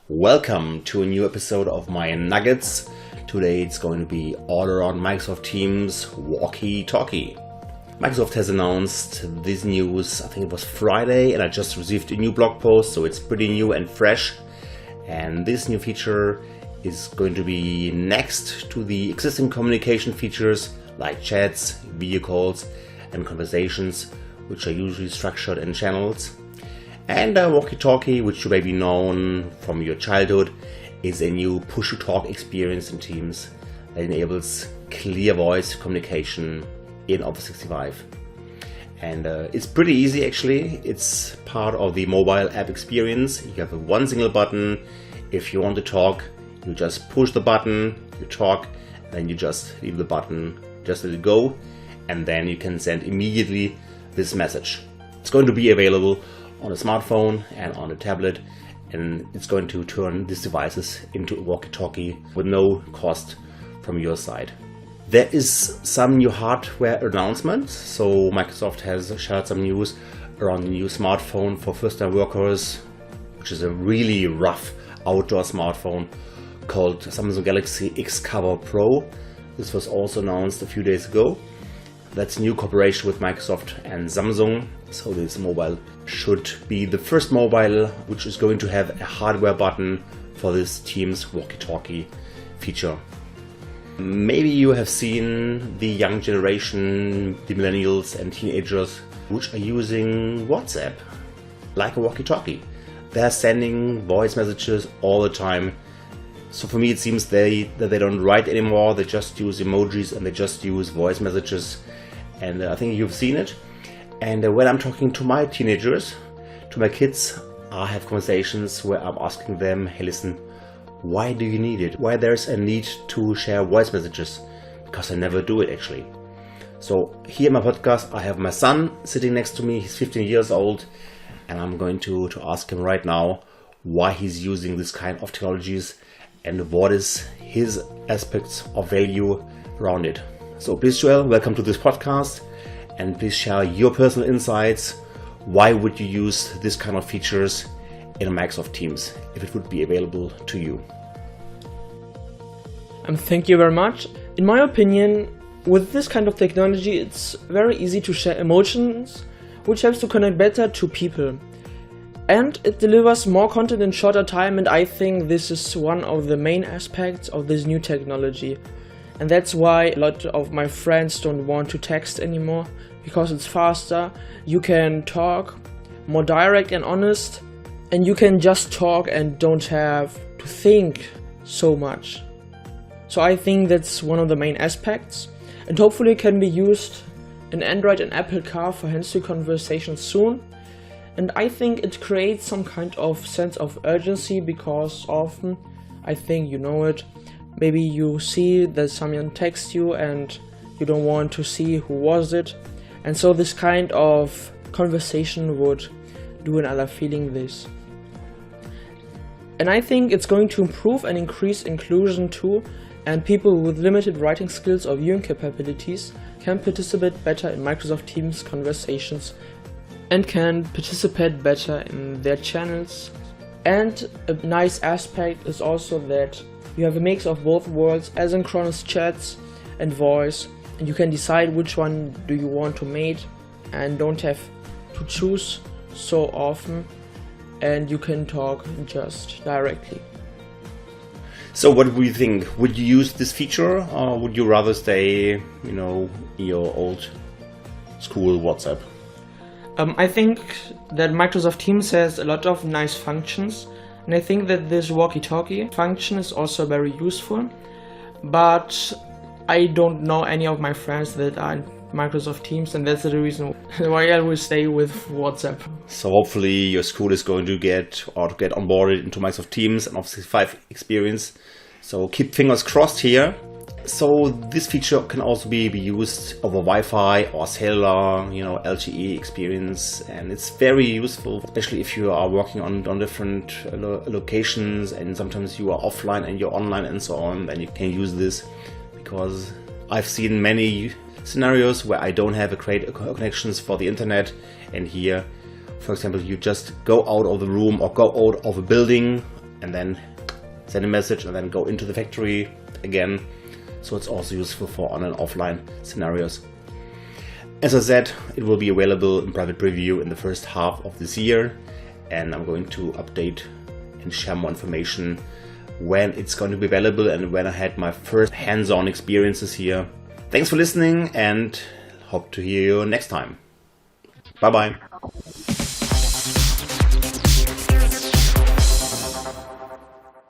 Welcome to a new episode of my Nuggets. Today it's going to be all around Microsoft Teams Walkie-Talkie. Microsoft has announced this news, I think it was Friday, and I just received a new blog post, so it's pretty new and fresh. And this new feature is going to be next to the existing communication features like chats, video calls, and conversations, which are usually structured in channels. And Walkie-Talkie, which you may be known from your childhood, is a new push-to-talk experience in Teams that enables clear voice communication in Office 365. And it's pretty easy actually. It's part of the mobile app experience. You have one single button. If you want to talk, you just push the button, you talk, and then you just leave the button, just let it go, and then you can send immediately this message. It's going to be available on a smartphone and on a tablet, and it's going to turn these devices into a walkie-talkie with no cost from your side. There is some new hardware announcements. So Microsoft has shared some news around the new smartphone for first-time workers, which is a really rough outdoor smartphone called Samsung Galaxy X Cover Pro. This was also announced a few days ago. That's new cooperation with Microsoft and Samsung. So this mobile should be the first mobile which is going to have a hardware button for this Teams walkie-talkie feature. Maybe you have seen the young generation, the millennials and teenagers, which are using WhatsApp like a walkie-talkie. They're sending voice messages all the time. So for me it seems that they don't write anymore, they just use emojis and they just use voice messages. And I think you've seen it. And when I'm talking to my teenagers, to my kids, I have conversations where I'm asking them, hey listen, why do you need it? Why there's a need to share voice messages? Because I never do it actually. So here in my podcast I have my son sitting next to me, he's 15 years old, and I'm going to ask him right now why he's using this kind of technologies and what is his aspects of value around it. So please, Joel, welcome to this podcast, and please share your personal insights. Why would you use this kind of features in Microsoft Teams if it would be available to you? Thank you very much. In my opinion, with this kind of technology, it's very easy to share emotions, which helps to connect better to people. And it delivers more content in shorter time, and I think this is one of the main aspects of this new technology. And that's why a lot of my friends don't want to text anymore, because it's faster, you can talk more direct and honest, and you can just talk and don't have to think so much. So I think that's one of the main aspects, and hopefully it can be used in Android and Apple Car for hands-free conversations soon. And I think it creates some kind of sense of urgency, because often, I think you know it, maybe you see that someone texts you and you don't want to see who was it. And so this kind of conversation would do another feeling this. And I think it's going to improve and increase inclusion too, and people with limited writing skills or viewing capabilities can participate better in Microsoft Teams conversations and can participate better in their channels. And a nice aspect is also that you have a mix of both worlds, asynchronous chats and voice, and you can decide which one do you want to mate and don't have to choose so often, and you can talk just directly. So what do you think? Would you use this feature, or would you rather stay, in your old school WhatsApp? I think that Microsoft Teams has a lot of nice functions, and I think that this walkie-talkie function is also very useful, but I don't know any of my friends that are in Microsoft Teams, and that's the reason why I will stay with WhatsApp. So hopefully your school is going to get onboarded into Microsoft Teams and Office 365 experience. So keep fingers crossed here. So this feature can also be used over Wi-Fi or cellular, LTE experience, and it's very useful, especially if you are working on different locations and sometimes you are offline and you're online and so on. Then you can use this, because I've seen many scenarios where I don't have a great connections for the internet, and here, for example, you just go out of the room or go out of a building and then send a message and then go into the factory again. So it's also useful for on and offline scenarios. As I said, it will be available in private preview in the first half of this year, and I'm going to update and share more information when it's going to be available and when I had my first hands-on experiences here. Thanks for listening and hope to hear you next time. Bye bye.